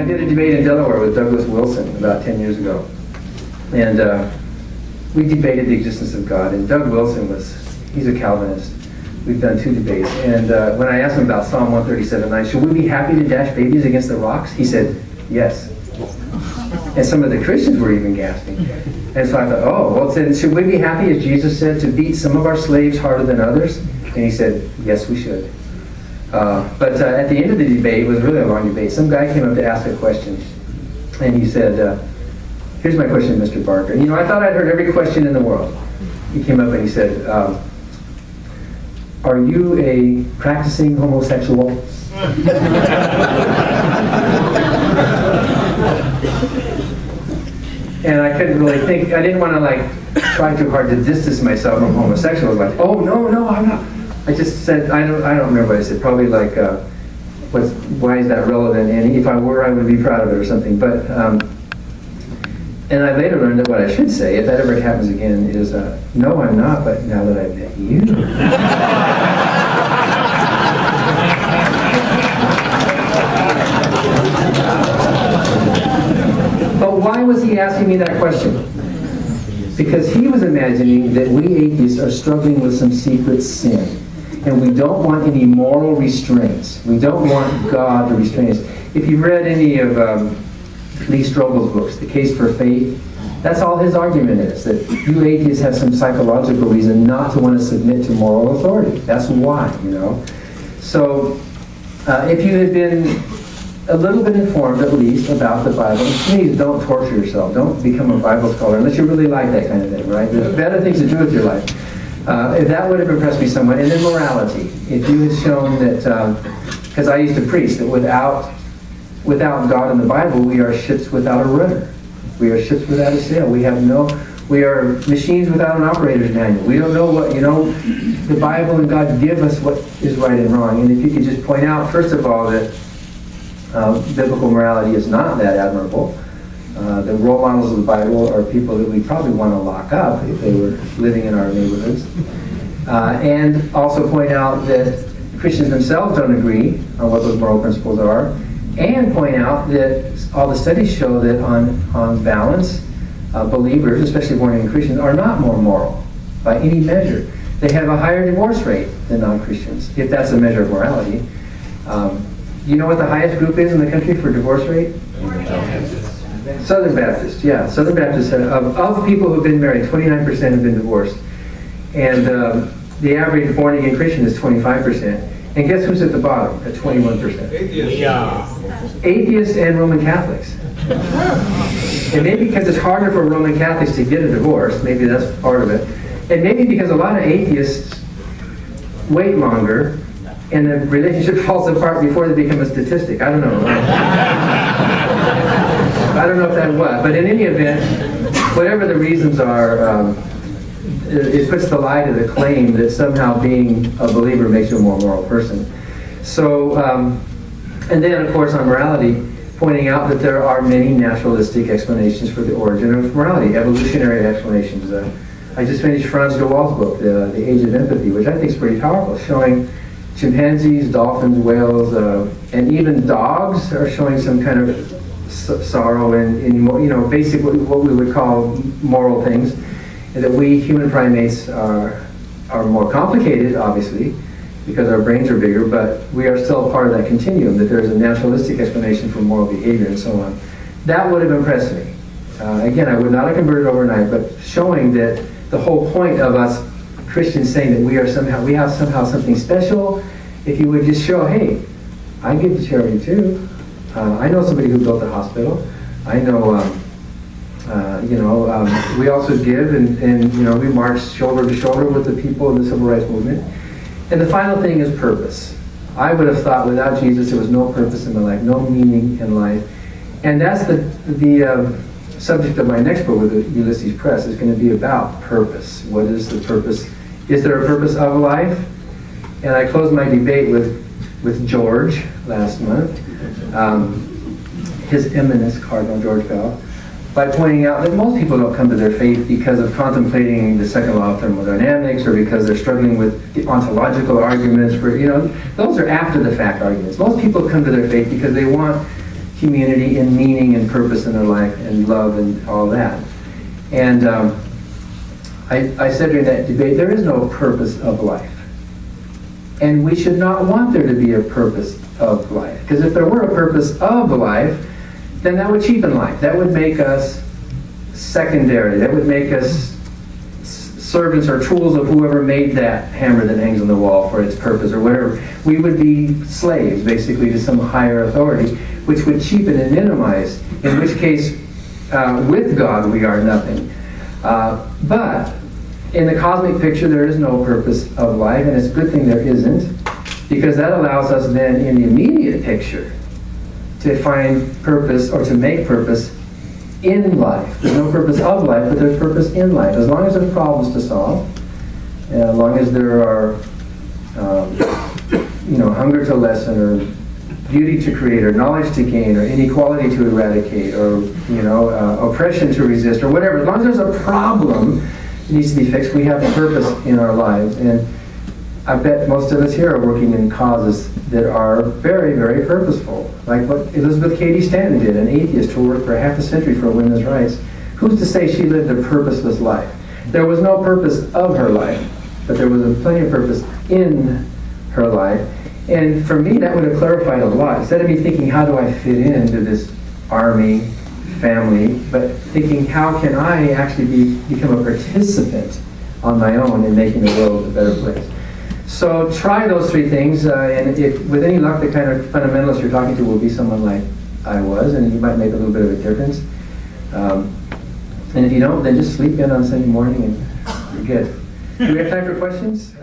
I did a debate in Delaware with Douglas Wilson about 10 years ago. And we debated the existence of God. And Doug Wilson he's a Calvinist. We've done 2 debates. And when I asked him about Psalm 137:9, should we be happy to dash babies against the rocks? He said, yes. And some of the Christians were even gasping. And so I thought, oh, well, then should we be happy, as Jesus said, to beat some of our slaves harder than others? And he said, yes, we should. But at the end of the debate, it was really a long debate, some guy came up to ask a question. And he said, here's my question, Mr. Barker. You know, I thought I'd heard every question in the world. He came up and he said, are you a practicing homosexual? And I couldn't really think, I didn't want to try too hard to distance myself from homosexuals. Like, oh, no, I'm not. I just said, I don't remember what I said. Probably like, why is that relevant? And if I were, I would be proud of it or something. But, and I later learned that what I should say, if that ever happens again, is, no, I'm not, but now that I've met you. But why was he asking me that question? Because he was imagining that we atheists are struggling with some secret sin. And we don't want any moral restraints. We don't want God to restrain us. If you've read any of Lee Strobel's books, The Case for Faith, that's all his argument is, that you atheists have some psychological reason not to want to submit to moral authority. That's why, you know. So, if you had been a little bit informed, at least, about the Bible, please don't torture yourself. Don't become a Bible scholar unless you really like that kind of thing, right? There's better things to do with your life. If that would have impressed me somewhat. And then morality. If you had shown that, because I used to preach, that without God in the Bible, we are ships without a rudder. We are ships without a sail. We are machines without an operator's manual. We don't know what, the Bible and God give us what is right and wrong. And if you could just point out, first of all, that biblical morality is not that admirable. The role models of the Bible are people that we probably want to lock up if they were living in our neighborhoods. And also point out that Christians themselves don't agree on what those moral principles are. And point out that all the studies show that on balance, believers, especially born-again Christians, are not more moral by any measure. They have a higher divorce rate than non-Christians, if that's a measure of morality. You know what the highest group is in the country for divorce rate? Southern Baptists, yeah. Southern Baptists, of people who have been married, 29% have been divorced. And the average born-again Christian is 25%. And guess who's at the bottom at 21%? Atheists. Yeah. Atheists and Roman Catholics. And maybe because it's harder for Roman Catholics to get a divorce, maybe that's part of it. And maybe because a lot of atheists wait longer and the relationship falls apart before they become a statistic. I don't know. I don't know if that was. But in any event, whatever the reasons are, it puts the lie to the claim that somehow being a believer makes you a more moral person. So, and then of course on morality, pointing out that there are many naturalistic explanations for the origin of morality, evolutionary explanations. I just finished Franz de Waal's book, The Age of Empathy, which I think is pretty powerful, showing chimpanzees, dolphins, whales, and even dogs are showing some kind of sorrow in basically what we would call moral things. And that we human primates are more complicated, obviously, because our brains are bigger, but we are still part of that continuum, that there's a naturalistic explanation for moral behavior and so on. That would have impressed me. Again, I would not have converted overnight, but showing that the whole point of us Christians saying that we have somehow something special, if you would just show, hey, I give to charity too. I know somebody who built a hospital. I know we also give, and we march shoulder to shoulder with the people in the civil rights movement. And the final thing is purpose. I would have thought without Jesus there was no purpose in my life, no meaning in life. And that's the subject of my next book with Ulysses Press, is going to be about purpose. What is the purpose? Is there a purpose of life? And I closed my debate with George last month, His Eminence Cardinal George Bell, by pointing out that most people don't come to their faith because of contemplating the second law of thermodynamics, or because they're struggling with the ontological arguments. Those are after the fact arguments. Most people come to their faith because they want community and meaning and purpose in their life and love and all that. And I said during that debate, there is no purpose of life. And we should not want there to be a purpose of life. Because if there were a purpose of life, then that would cheapen life. That would make us secondary. That would make us servants or tools of whoever made that hammer that hangs on the wall for its purpose or whatever. We would be slaves, basically, to some higher authority, which would cheapen and minimize, in which case, with God, we are nothing. But in the cosmic picture, there is no purpose of life, and it's a good thing there isn't, because that allows us then, in the immediate picture, to find purpose or to make purpose in life. There's no purpose of life, but there's purpose in life. As long as there's problems to solve, as long as there are, hunger to lessen, or beauty to create, or knowledge to gain, or inequality to eradicate, or oppression to resist, or whatever. As long as there's a problem that needs to be fixed, we have a purpose in our lives. And I bet most of us here are working in causes that are very, very purposeful. Like what Elizabeth Cady Stanton did, an atheist who worked for half a century for women's rights. Who's to say she lived a purposeless life? There was no purpose of her life, but there was plenty of purpose in her life. And for me, that would have clarified a lot. Instead of me thinking, how do I fit into this army, family, but thinking, how can I actually become a participant on my own in making the world a better place? So try those three things, and if, with any luck, the kind of fundamentalist you're talking to will be someone like I was, and you might make a little bit of a difference. And if you don't, then just sleep in on Sunday morning and you're good. Do we have time for questions?